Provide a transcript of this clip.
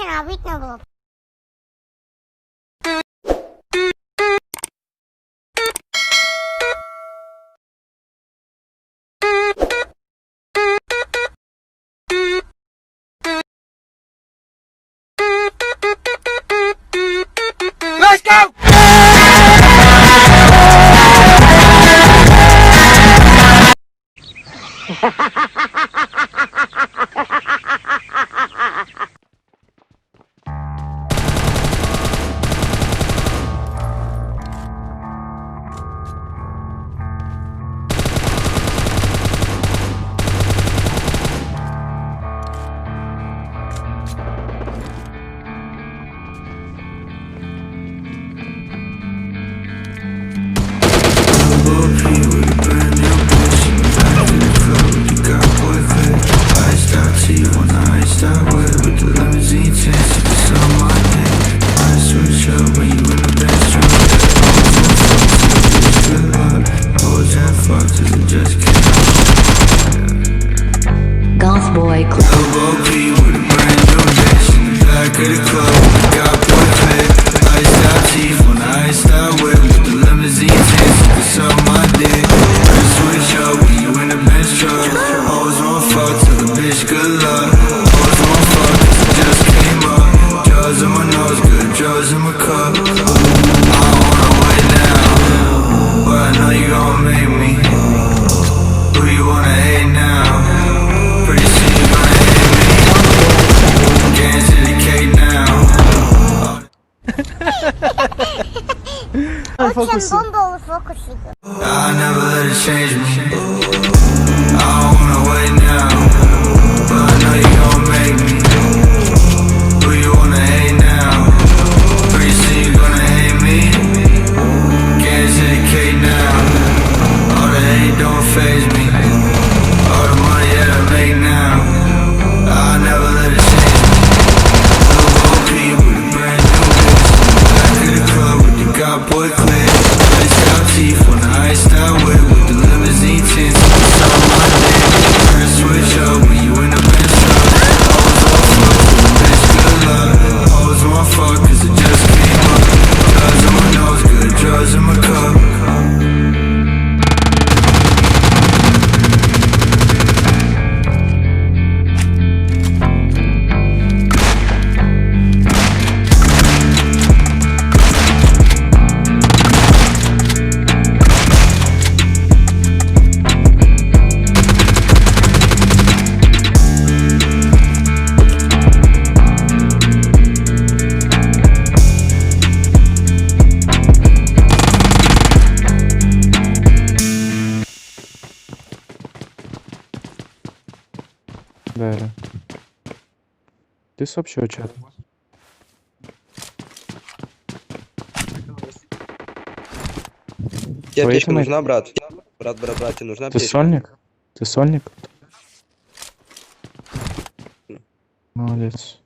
а видно было. Let's go! Boy switch up when you in the Benz Truck. Always wanna fuck, tell the bitch good luck. Always wanna fuck, 'cause it just came up. Drugs in my nose, good drugs in my cup. I don't wanna wait now, but I know you gon' make me. Who you wanna hate now? Pretty soon you gonna hate me. Getting to the cake now. Очень бомбовый фокус идет. I never let it change me. I don't wanna wait now, but I know you gon' make me. Who you wanna hate now? Pretty soon you gonna hate me. Getting to the cake now. All the hate don't faze me. All the money that I make now, I never let it change me. Little OP with a brand new bitch. Back in the club with the God boy click. Iced out teeth on the iced out whip with the limousine tints. It's on my dick. Turn switch up when you in the Benz Truck. Always wanna fuck, tell the bitch good luck. Always wanna fuck, 'cause it just came up. Drugs in my nose, good drugs in my cup. Да. Ты с общего чата. Тебе Твои аптечка тиммейты? нужна, брат? Брат, тебе нужна Ты аптечка? сольник? Ты сольник? Молодец.